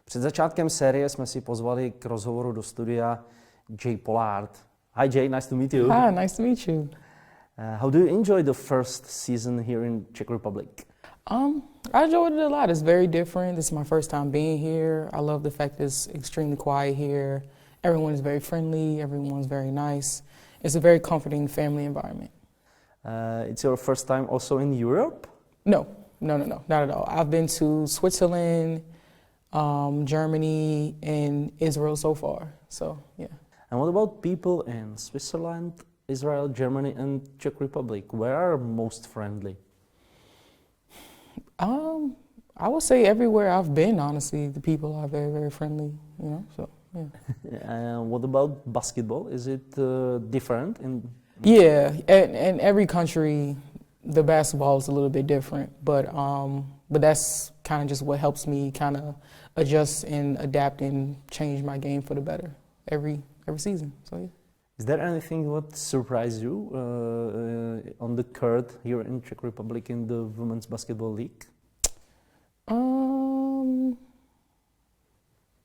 Před začátkem série jsme si pozvali k rozhovoru do studia NaJai Pollard. Hi Jay, nice to meet you. Hi, nice to meet you. How do you enjoy the first season here in Czech Republic? I enjoyed it a lot. It's very different. This is my first time being here. I love the fact that it's extremely quiet here. Everyone is very friendly. Everyone's very nice. It's a very comforting family environment. It's your first time also in Europe? No, not at all. I've been to Switzerland, Germany, and Israel so far. So, yeah. And what about people in Switzerland, Israel, Germany, and Czech Republic? Where are most friendly? I would say everywhere I've been, honestly, the people are very, very friendly, you know, so, yeah. What about basketball? Is it different? Yeah, in every country, the basketball is a little bit different, but that's kind of just what helps me kind of adjust and adapt and change my game for the better every season, so yeah. Is there anything what surprised you on the court here in Czech Republic in the Women's Basketball League?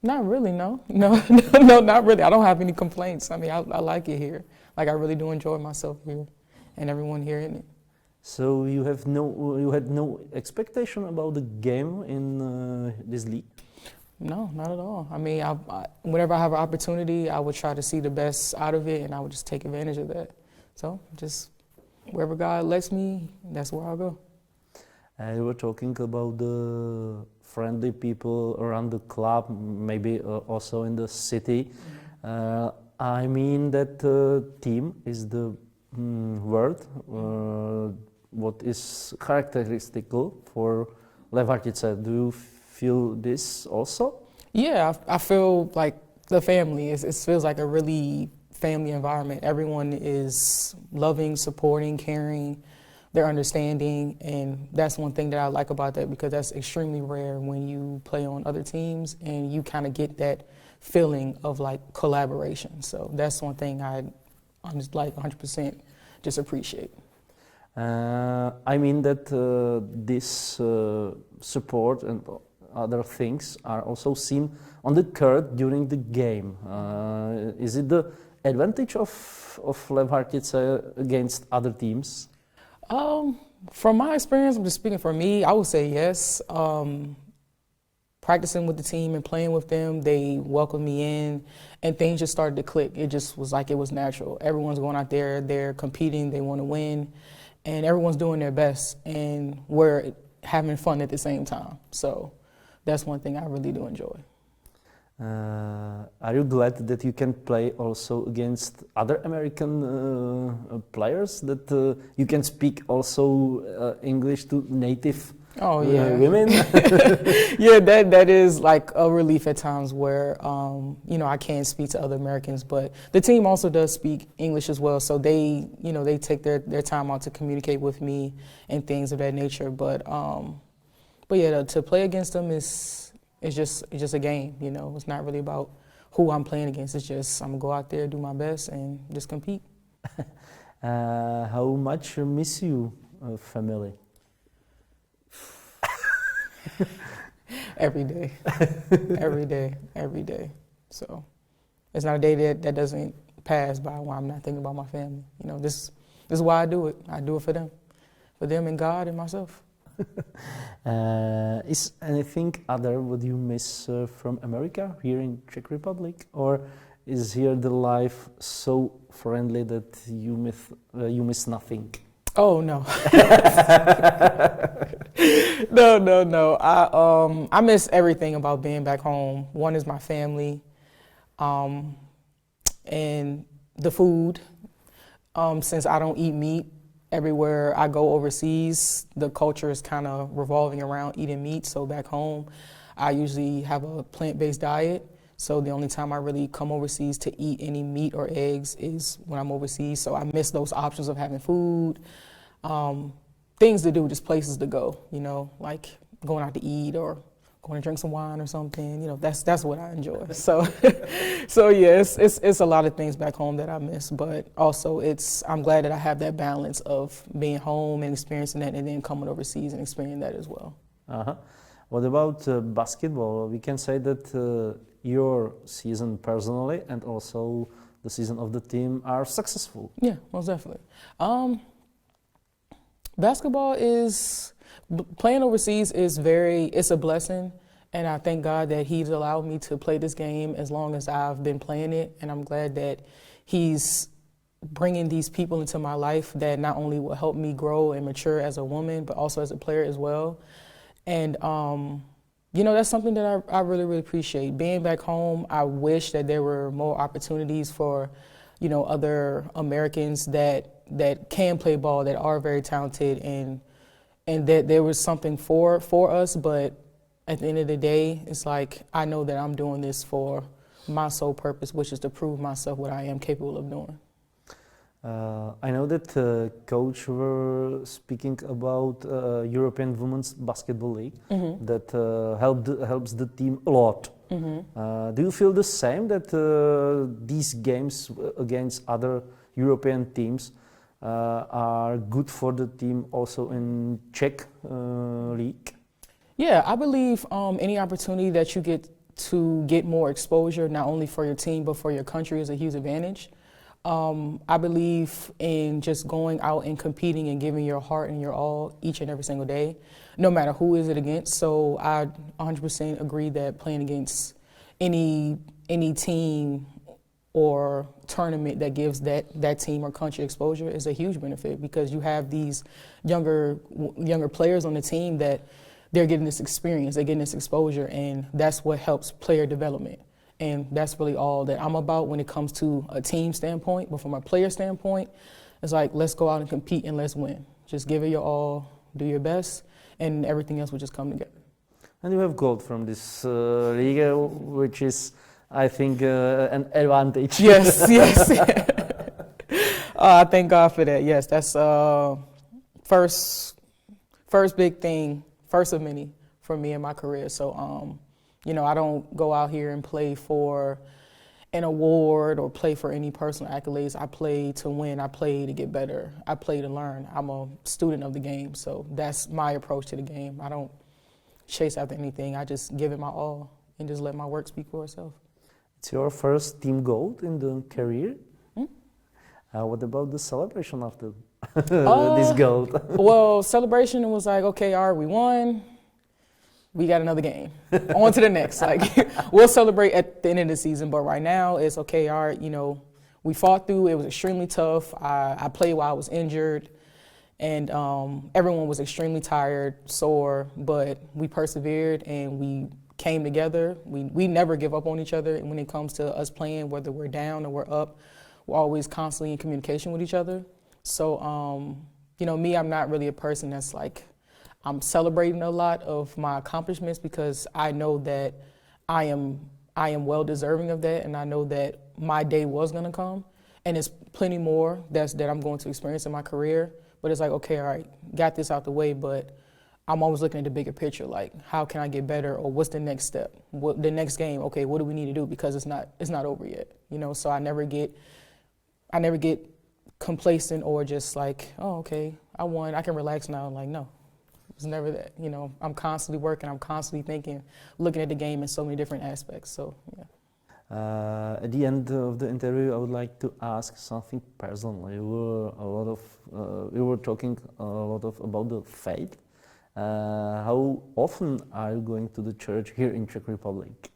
Not really, no, not really. I don't have any complaints. I mean, I like it here. Like, I really do enjoy myself here and everyone here in it. So you had no expectation about the game in this league? No, not at all. I mean, whenever I have an opportunity, I would try to see the best out of it, and I would just take advantage of that. So, just wherever God lets me, that's where I'll go. You were talking about the friendly people around the club, maybe also in the city. I mean that team is the word what is characteristical for Levartice. Do you feel this also? Yeah, I feel like the family. It feels like a really family environment. Everyone is loving, supporting, caring, they're understanding, and that's one thing that I like about that, because that's extremely rare when you play on other teams and you kind of get that feeling of like collaboration. So that's one thing I'm just like 100% just appreciate. I mean that this support and other things are also seen on the court during the game. Is it the advantage of Levartice against other teams? From my experience, I'm just speaking for me, I would say yes. Practicing with the team and playing with them, they welcomed me in, and things just started to click. It just was like it was natural. Everyone's going out there, they're competing, they want to win, and everyone's doing their best, and we're having fun at the same time. So that's one thing I really do enjoy. Are you glad that you can play also against other American players, that you can speak also English to native women? Yeah, that is like a relief at times where, you know, I can't speak to other Americans, but the team also does speak English as well, so they, you know, they take their time out to communicate with me and things of that nature, but yeah, to play against them it's just a game, you know. It's not really about who I'm playing against. It's just I'm gonna go out there, do my best, and just compete. How much miss you family? Every day, every day. So it's not a day that doesn't pass by where I'm not thinking about my family. You know, this is why I do it. I do it for them and God and myself. Is anything other what you miss from America here in Czech Republic, or is here the life so friendly that you miss nothing? Oh no, no. I miss everything about being back home. One is my family, and the food. Since I don't eat meat, everywhere I go overseas, the culture is kind of revolving around eating meat. So back home, I usually have a plant-based diet. So the only time I really come overseas to eat any meat or eggs is when I'm overseas. So I miss those options of having food, things to do, just places to go, you know, like going out to eat or going to drink some wine or something, you know, that's what I enjoy. So, yeah, it's a lot of things back home that I miss, but also I'm glad that I have that balance of being home and experiencing that, and then coming overseas and experiencing that as well. What about basketball? We can say that your season personally and also the season of the team are successful. Yeah, most definitely. Basketball is, playing overseas is it's a blessing. And I thank God that He's allowed me to play this game as long as I've been playing it. And I'm glad that He's bringing these people into my life that not only will help me grow and mature as a woman, but also as a player as well. And, you know, that's something that I really, really appreciate. Being back home, I wish that there were more opportunities for, you know, other Americans that can play ball, that are very talented, and that there was something for us. But at the end of the day, it's like, I know that I'm doing this for my sole purpose, which is to prove myself what I am capable of doing. I know that coach were speaking about European Women's Basketball League that helps the team a lot. Do you feel the same, that these games against other European teams are good for the team also in Czech league? Yeah, I believe any opportunity that you get to get more exposure, not only for your team but for your country, is a huge advantage. I believe in just going out and competing and giving your heart and your all each and every single day, no matter who is it against. So I 100% agree that playing against any team or tournament that gives that team or country exposure is a huge benefit, because you have these younger players on the team that they're getting this experience, they're getting this exposure, and that's what helps player development. And that's really all that I'm about when it comes to a team standpoint. But from a player standpoint, it's like, let's go out and compete and let's win. Just give it your all, do your best, and everything else will just come together. And you have gold from this league, which is, I think, an advantage. Yes, yes. Thank God for that. Yes, that's first big thing, first of many for me in my career. So, you know, I don't go out here and play for an award or play for any personal accolades. I play to win. I play to get better. I play to learn. I'm a student of the game, so that's my approach to the game. I don't chase after anything. I just give it my all and just let my work speak for itself. It's your first team gold in the career. What about the celebration after this gold? Well, celebration was like, okay, all right, we won. We got another game. On to the next. Like, we'll celebrate at the end of the season, but right now it's okay, all right, you know, we fought through. It was extremely tough. I played while I was injured, and everyone was extremely tired, sore, but we persevered and we came together. We never give up on each other, and when it comes to us playing, whether we're down or we're up, we're always constantly in communication with each other. So, you know, me, I'm not really a person that's like, I'm celebrating a lot of my accomplishments, because I know that I am well deserving of that, and I know that my day was gonna come, and it's plenty more that I'm going to experience in my career. But it's like, okay, all right, got this out the way, but I'm always looking at the bigger picture, like, how can I get better, or what's the next step, what the next game? Okay, what do we need to do, because it's not over yet, you know. So I never get complacent or just like, oh, okay, I won, I can relax now. Like, no. It's never that, you know. I'm constantly working, I'm constantly thinking, looking at the game in so many different aspects, so yeah. At the end of the interview, I would like to ask something personal. We were talking a lot about the faith. How often are you going to the church here in Czech Republic?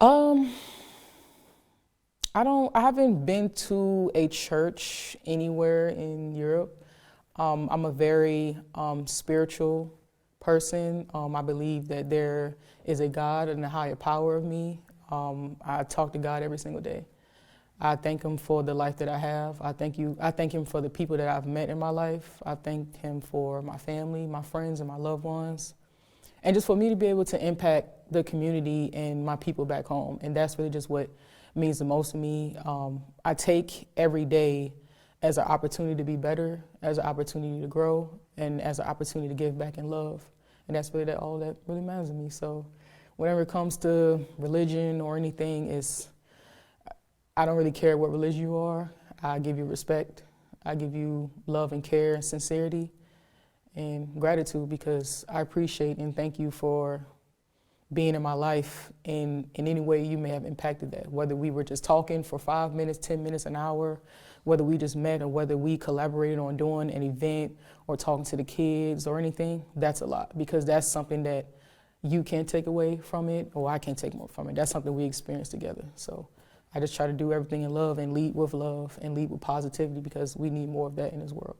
I haven't been to a church anywhere in Europe. I'm a very spiritual person. I believe that there is a God and a higher power of me. I talk to God every single day. I thank Him for the life that I have. I thank Him for the people that I've met in my life. I thank Him for my family, my friends, and my loved ones. And just for me to be able to impact the community and my people back home. And that's really just what means the most to me. I take every day as an opportunity to be better, as an opportunity to grow, and as an opportunity to give back in love. And that's really all that really matters to me. So whenever it comes to religion or anything, I don't really care what religion you are. I give you respect. I give you love and care and sincerity. and gratitude, because I appreciate and thank you for being in my life in any way you may have impacted that, whether we were just talking for 5 minutes, 10 minutes, an hour, whether we just met or whether we collaborated on doing an event or talking to the kids or anything. That's a lot, because that's something that you can't take away from it, or I can't take more from it. That's something we experience together. So I just try to do everything in love and lead with positivity, because we need more of that in this world.